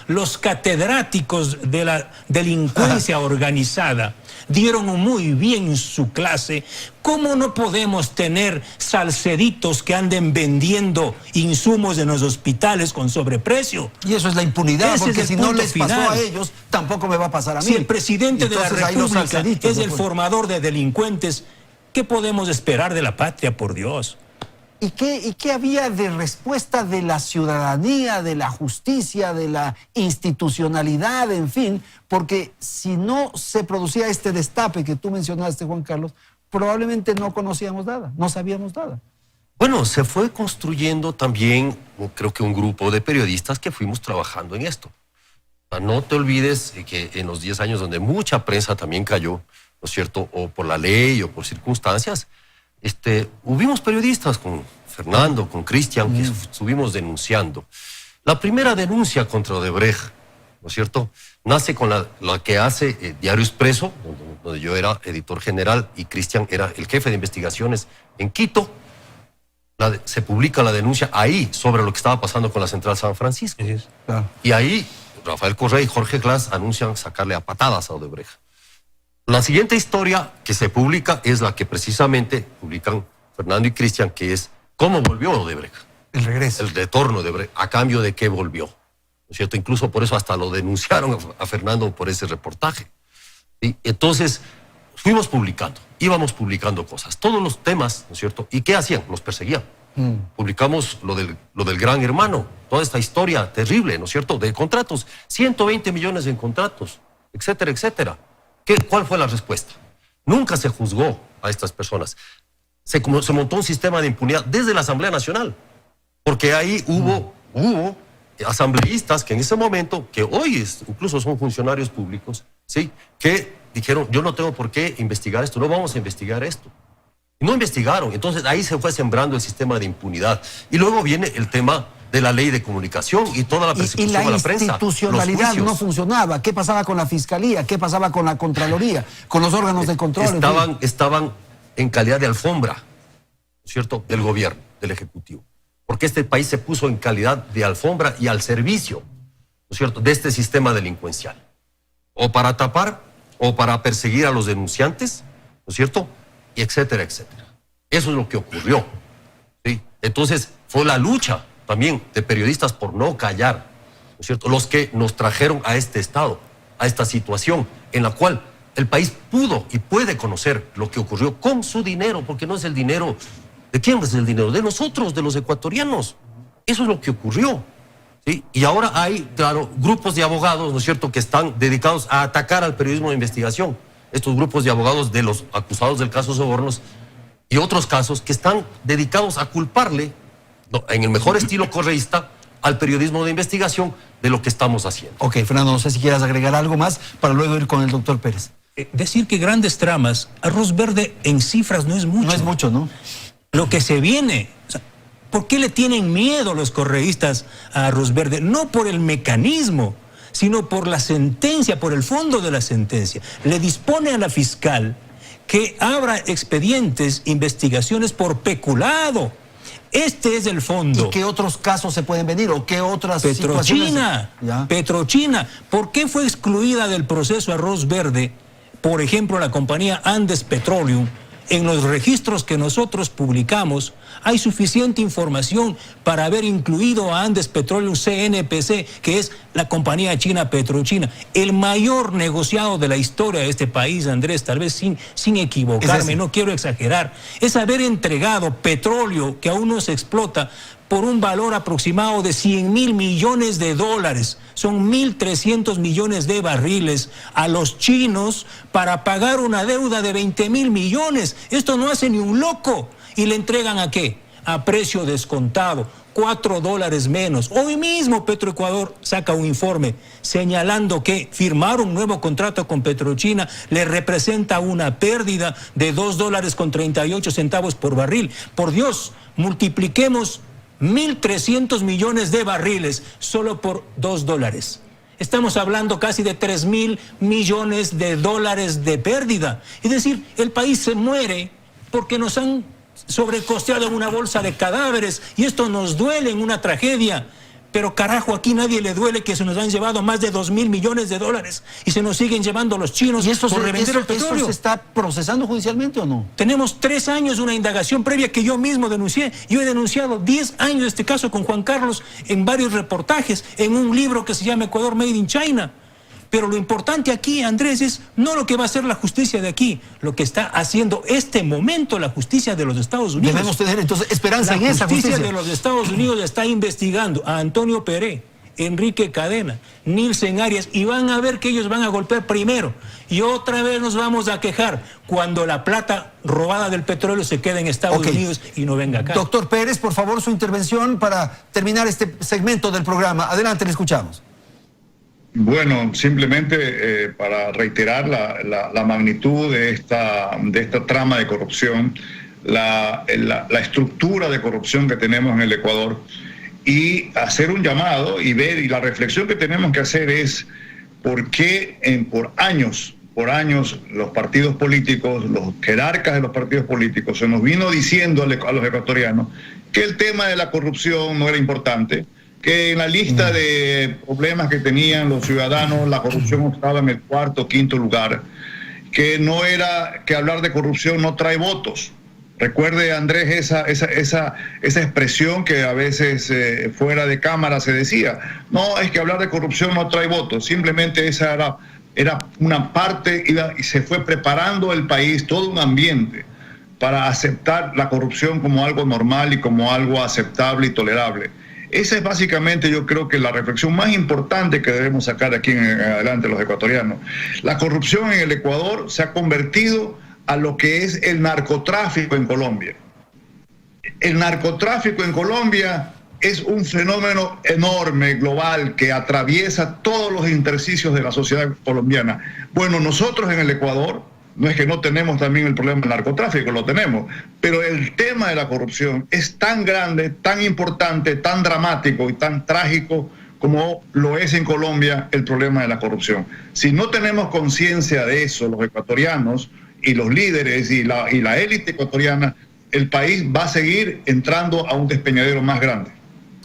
los catedráticos de la delincuencia organizada dieron muy bien su clase, ¿cómo no podemos tener salceditos que anden vendiendo insumos en los hospitales con sobreprecio? Y eso es la impunidad, porque si no les pasó a ellos, tampoco me va a pasar a mí. Si el presidente de la República es el formador de delincuentes, ¿qué podemos esperar de la patria, por Dios? ¿Y qué había de respuesta de la ciudadanía, de la justicia, de la institucionalidad, en fin? Porque si no se producía este destape que tú mencionaste, Juan Carlos, probablemente no conocíamos nada, no sabíamos nada. Bueno, se fue construyendo también, creo que un grupo de periodistas que fuimos trabajando en esto. O sea, no te olvides que en los 10 años donde mucha prensa también cayó, ¿no es cierto?, o por la ley o por circunstancias, hubimos periodistas con Fernando, con Cristian, que estuvimos denunciando. La primera denuncia contra Odebrecht, ¿no es cierto?, nace con la que hace Diario Expreso, donde yo era editor general y Cristian era el jefe de investigaciones en Quito. Se publica la denuncia ahí sobre lo que estaba pasando con la Central San Francisco. Claro. Y ahí Rafael Correa y Jorge Glass anuncian sacarle a patadas a Odebrecht. La siguiente historia que se publica es la que precisamente publican Fernando y Cristian, que es cómo volvió Odebrecht. El regreso. El retorno de Odebrecht, a cambio de qué volvió. ¿No es cierto? Incluso por eso hasta lo denunciaron a Fernando por ese reportaje. ¿Sí? Entonces, fuimos publicando, íbamos publicando cosas, todos los temas, ¿no es cierto? ¿Y qué hacían? Los perseguían. Publicamos lo del Gran Hermano, toda esta historia terrible, ¿no es cierto?, de contratos, 120 millones en contratos, etcétera, etcétera. ¿Cuál fue la respuesta? Nunca se juzgó a estas personas. Se montó un sistema de impunidad desde la Asamblea Nacional, porque ahí hubo asambleístas que en ese momento, que hoy incluso son funcionarios públicos, ¿sí?, que dijeron, yo no tengo por qué investigar esto, no vamos a investigar esto. Y no investigaron, entonces ahí se fue sembrando el sistema de impunidad. Y luego viene el tema de la ley de comunicación y toda la persecución a la prensa. Y la institucionalidad no funcionaba. ¿Qué pasaba con la Fiscalía? ¿Qué pasaba con la Contraloría? ¿Con los órganos de control? Estaban en calidad de alfombra, ¿cierto?, del gobierno, del Ejecutivo. Porque este país se puso en calidad de alfombra y al servicio, ¿no es cierto?, de este sistema delincuencial. O para tapar, o para perseguir a los denunciantes, ¿no es cierto?, y etcétera, etcétera. Eso es lo que ocurrió, ¿sí? Entonces, fue la lucha también de periodistas por no callar, ¿no es cierto?, los que nos trajeron a este estado, a esta situación en la cual el país pudo y puede conocer lo que ocurrió con su dinero, porque no es el dinero, ¿de quién es el dinero? De nosotros, de los ecuatorianos. Eso es lo que ocurrió, ¿sí? Y ahora hay, claro, grupos de abogados, ¿no es cierto?, que están dedicados a atacar al periodismo de investigación. Estos grupos de abogados de los acusados del caso Sobornos y otros casos que están dedicados a culparle, en el mejor estilo correísta, al periodismo de investigación de lo que estamos haciendo. Ok, Fernando, no sé si quieras agregar algo más para luego ir con el doctor Pérez. Decir que grandes tramas, arroz verde en cifras no es mucho. No es mucho, ¿no? Lo que se viene, o sea, ¿por qué le tienen miedo los correístas a arroz verde? No por el mecanismo, sino por la sentencia, por el fondo de la sentencia. Le dispone a la fiscal que abra expedientes, investigaciones por peculado. Este es el fondo. ¿Y qué otros casos se pueden venir o qué otras situaciones? Petrochina. ¿Por qué fue excluida del proceso arroz verde, por ejemplo, la compañía Andes Petroleum? En los registros que nosotros publicamos hay suficiente información para haber incluido a Andes Petroleum CNPC, que es la compañía china Petrochina, el mayor negociado de la historia de este país, Andrés, tal vez sin equivocarme, no quiero exagerar, es haber entregado petróleo que aún no se explota por un valor aproximado de 100.000 millones de dólares. Son 1.300 millones de barriles a los chinos para pagar una deuda de 20.000 millones. Esto no hace ni un loco. ¿Y le entregan a qué? A precio descontado, $4 menos. Hoy mismo Petroecuador saca un informe señalando que firmar un nuevo contrato con Petrochina le representa una pérdida de $2.38 por barril. Por Dios, multipliquemos 1.300 millones de barriles solo por $2. Estamos hablando casi de 3.000 millones de dólares de pérdida. Es decir, el país se muere porque nos han sobrecosteado en una bolsa de cadáveres y esto nos duele en una tragedia. Pero carajo, aquí nadie le duele que se nos han llevado más de 2.000 millones de dólares y se nos siguen llevando los chinos por revender el petróleo. ¿Eso se está procesando judicialmente o no? Tenemos 3 años de una indagación previa que yo mismo denuncié. Yo he denunciado 10 años de este caso con Juan Carlos en varios reportajes, en un libro que se llama Ecuador Made in China. Pero lo importante aquí, Andrés, es no lo que va a hacer la justicia de aquí, lo que está haciendo este momento la justicia de los Estados Unidos. Debemos tener entonces esperanza en esa justicia. La justicia de los Estados Unidos está investigando a Antonio Peré, Enrique Cadena, Nilsen Arias, y van a ver que ellos van a golpear primero. Y otra vez nos vamos a quejar cuando la plata robada del petróleo se quede en Estados Unidos y no venga acá. Doctor Pérez, por favor, su intervención para terminar este segmento del programa. Adelante, le escuchamos. Bueno, simplemente para reiterar la magnitud de esta trama de corrupción, la estructura de corrupción que tenemos en el Ecuador, y hacer un llamado y ver, y la reflexión que tenemos que hacer es por qué por años los partidos políticos, los jerarcas de los partidos políticos, se nos vino diciendo a los ecuatorianos que el tema de la corrupción no era importante, que en la lista de problemas que tenían los ciudadanos la corrupción estaba en el cuarto o quinto lugar, que que hablar de corrupción no trae votos. Recuerde, Andrés, esa expresión que a veces fuera de cámara se decía. No, es que hablar de corrupción no trae votos. Simplemente esa era una parte y se fue preparando el país, todo un ambiente, para aceptar la corrupción como algo normal y como algo aceptable y tolerable. Esa es básicamente, yo creo que la reflexión más importante que debemos sacar aquí en adelante los ecuatorianos. La corrupción en el Ecuador se ha convertido a lo que es el narcotráfico en Colombia. El narcotráfico en Colombia es un fenómeno enorme, global, que atraviesa todos los intersticios de la sociedad colombiana. Bueno, nosotros en el Ecuador, no es que no tenemos también el problema del narcotráfico, lo tenemos, pero el tema de la corrupción es tan grande, tan importante, tan dramático y tan trágico como lo es en Colombia el problema de la corrupción. Si no tenemos conciencia de eso, los ecuatorianos y los líderes y la élite ecuatoriana, el país va a seguir entrando a un despeñadero más grande.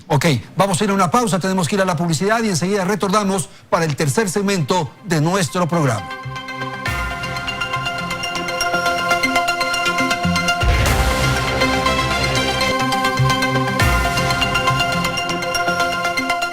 Ok, vamos a ir a una pausa, tenemos que ir a la publicidad y enseguida retornamos para el tercer segmento de nuestro programa.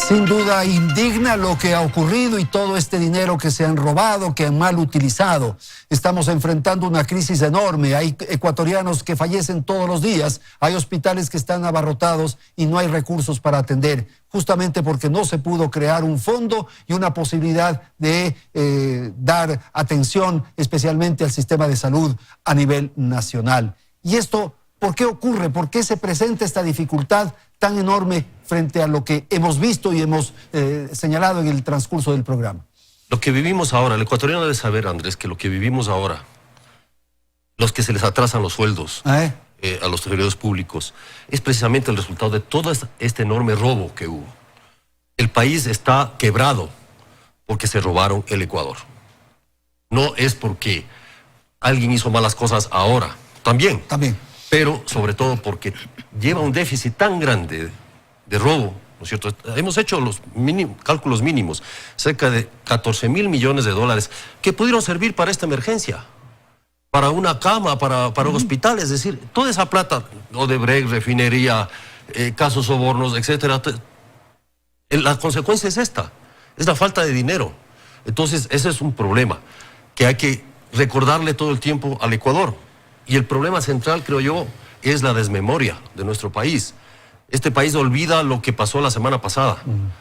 Sin duda indigna lo que ha ocurrido y todo este dinero que se han robado, que han mal utilizado. Estamos enfrentando una crisis enorme. Hay ecuatorianos que fallecen todos los días. Hay hospitales que están abarrotados y no hay recursos para atender, justamente porque no se pudo crear un fondo y una posibilidad de dar atención especialmente al sistema de salud a nivel nacional. Y esto, ¿por qué ocurre? ¿Por qué se presenta esta dificultad tan enorme frente a lo que hemos visto y hemos señalado en el transcurso del programa? Lo que vivimos ahora, el ecuatoriano debe saber, Andrés, que lo que vivimos ahora, los que se les atrasan los sueldos a los servidores públicos, es precisamente el resultado de todo este enorme robo que hubo. El país está quebrado porque se robaron el Ecuador. No es porque alguien hizo malas cosas ahora, también. Pero sobre todo porque lleva un déficit tan grande de robo, ¿no es cierto? Hemos hecho los cálculos mínimos, cerca de 14.000 millones de dólares que pudieron servir para esta emergencia, para una cama, para hospitales, es decir, toda esa plata, Odebrecht, refinería, casos sobornos, etcétera. La consecuencia es esta, es la falta de dinero. Entonces, ese es un problema que hay que recordarle todo el tiempo al Ecuador. Y el problema central, creo yo, es la desmemoria de nuestro país. Este país olvida lo que pasó la semana pasada,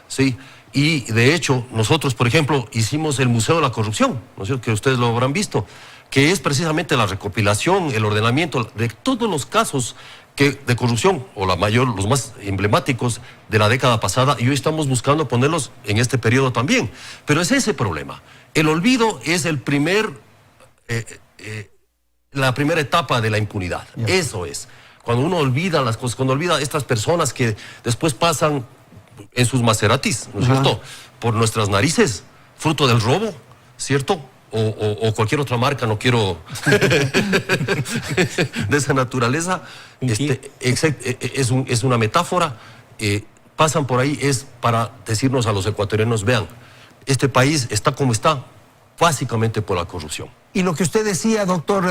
¿sí? Y de hecho, nosotros, por ejemplo, hicimos el Museo de la Corrupción, ¿no es cierto?, que ustedes lo habrán visto, que es precisamente la recopilación, el ordenamiento de todos los casos de corrupción, o los más emblemáticos de la década pasada, y hoy estamos buscando ponerlos en este periodo también. Pero es ese problema. El olvido es la primera etapa de la impunidad. Eso es. Cuando uno olvida las cosas, cuando olvida estas personas que después pasan en sus Maseratis, ¿no es cierto?, por nuestras narices, fruto del robo, ¿cierto? O cualquier otra marca, no quiero de esa naturaleza. Es una metáfora. Pasan por ahí, es para decirnos a los ecuatorianos, vean, este país está como está, básicamente por la corrupción. Y lo que usted decía, doctor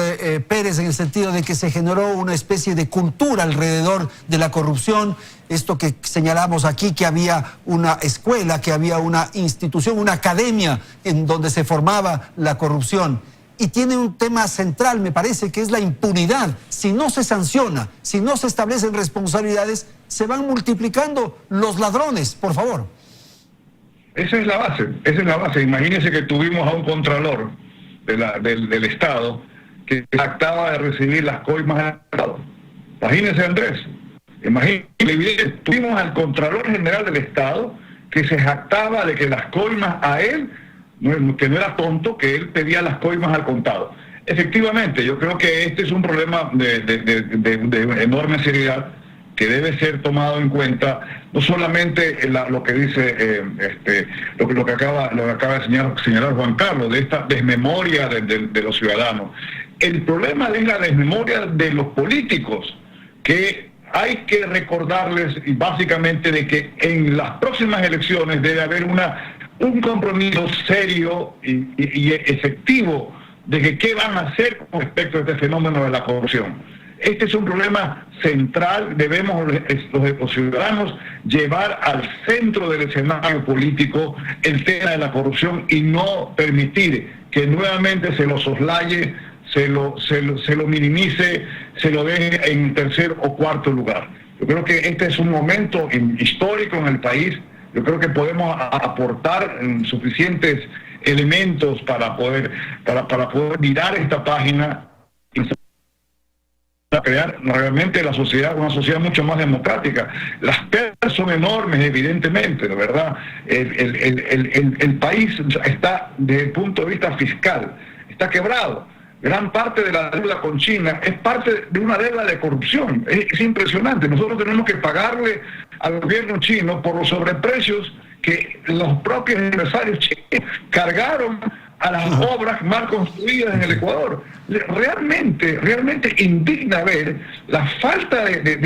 Pérez, en el sentido de que se generó una especie de cultura alrededor de la corrupción, esto que señalamos aquí, que había una escuela, que había una institución, una academia en donde se formaba la corrupción. Y tiene un tema central, me parece, que es la impunidad. Si no se sanciona, si no se establecen responsabilidades, se van multiplicando los ladrones, por favor. Esa es la base. Imagínense que tuvimos a un contralor del Estado que se jactaba de recibir las coimas del Estado. Imagínense, Andrés. Imagínense, tuvimos al Contralor General del Estado que se jactaba de que las coimas a él, que no era tonto, que él pedía las coimas al contado. Efectivamente, yo creo que este es un problema de enorme seriedad que debe ser tomado en cuenta, no solamente lo que dice, lo que acaba de señalar Juan Carlos, de esta desmemoria de los ciudadanos. El problema es la desmemoria de los políticos, que hay que recordarles básicamente de que en las próximas elecciones debe haber un compromiso serio y efectivo de que qué van a hacer con respecto a este fenómeno de la corrupción. Este es un problema central, debemos los ciudadanos llevar al centro del escenario político el tema de la corrupción y no permitir que nuevamente se lo soslaye, se lo minimice, se lo deje en tercer o cuarto lugar. Yo creo que este es un momento histórico en el país. Yo creo que podemos aportar suficientes elementos para poder mirar esta página y crear realmente una sociedad mucho más democrática. Las pérdidas son enormes, evidentemente, ¿no? ¿Verdad? El país está, desde el punto de vista fiscal, está quebrado. Gran parte de la deuda con China es parte de una deuda de corrupción. Es impresionante. Nosotros tenemos que pagarle al gobierno chino por los sobreprecios que los propios empresarios chinos cargaron a las obras mal construidas en el Ecuador. Realmente indigna ver la falta de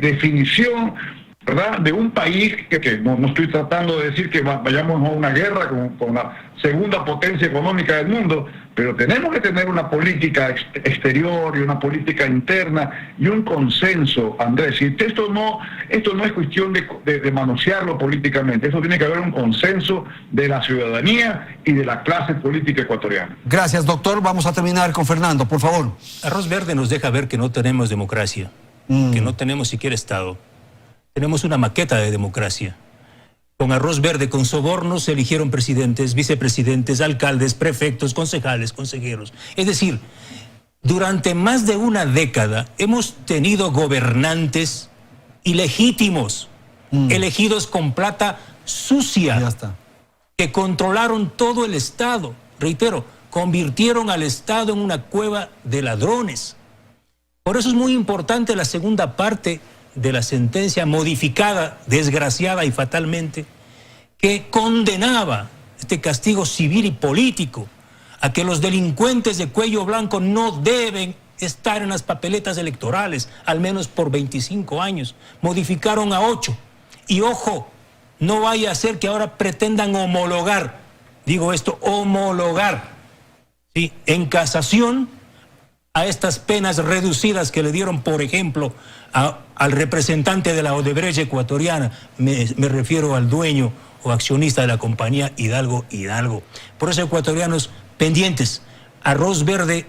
definición, ¿verdad?, de un país que no estoy tratando de decir que vayamos a una guerra con la segunda potencia económica del mundo, pero tenemos que tener una política exterior y una política interna y un consenso, Andrés. Y esto no es cuestión de manosearlo políticamente, esto tiene que haber un consenso de la ciudadanía y de la clase política ecuatoriana. Gracias, doctor. Vamos a terminar con Fernando, por favor. Arroz Verde nos deja ver que no tenemos democracia, que no tenemos siquiera Estado. Tenemos una maqueta de democracia. Con Arroz Verde, con sobornos, se eligieron presidentes, vicepresidentes, alcaldes, prefectos, concejales, consejeros. Es decir, durante más de una década hemos tenido gobernantes ilegítimos, elegidos con plata sucia, que controlaron todo el Estado. Reitero, convirtieron al Estado en una cueva de ladrones. Por eso es muy importante la segunda parte de la sentencia modificada, desgraciada y fatalmente, que condenaba este castigo civil y político a que los delincuentes de cuello blanco no deben estar en las papeletas electorales, al menos por 25 años. Modificaron a 8. Y ojo, no vaya a ser que ahora pretendan homologar, digo esto, homologar, ¿sí?, en casación a estas penas reducidas que le dieron, por ejemplo, al representante de la Odebrecht ecuatoriana, me refiero al dueño o accionista de la compañía Hidalgo. Por eso, ecuatorianos pendientes, Arroz Verde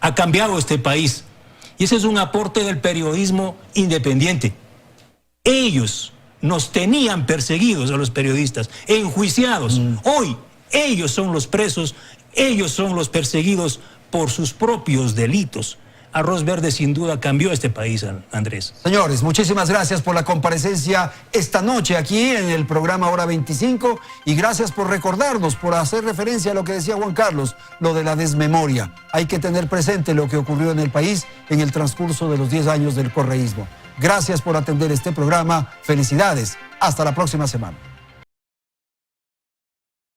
ha cambiado este país y ese es un aporte del periodismo independiente. Ellos nos tenían perseguidos a los periodistas, enjuiciados. Hoy ellos son los presos, ellos son los perseguidos por sus propios delitos. Arroz Verde sin duda cambió este país, Andrés. Señores, muchísimas gracias por la comparecencia esta noche aquí en el programa Hora 25 y gracias por recordarnos, por hacer referencia a lo que decía Juan Carlos, lo de la desmemoria. Hay que tener presente lo que ocurrió en el país en el transcurso de los 10 años del correísmo. Gracias por atender este programa. Felicidades. Hasta la próxima semana.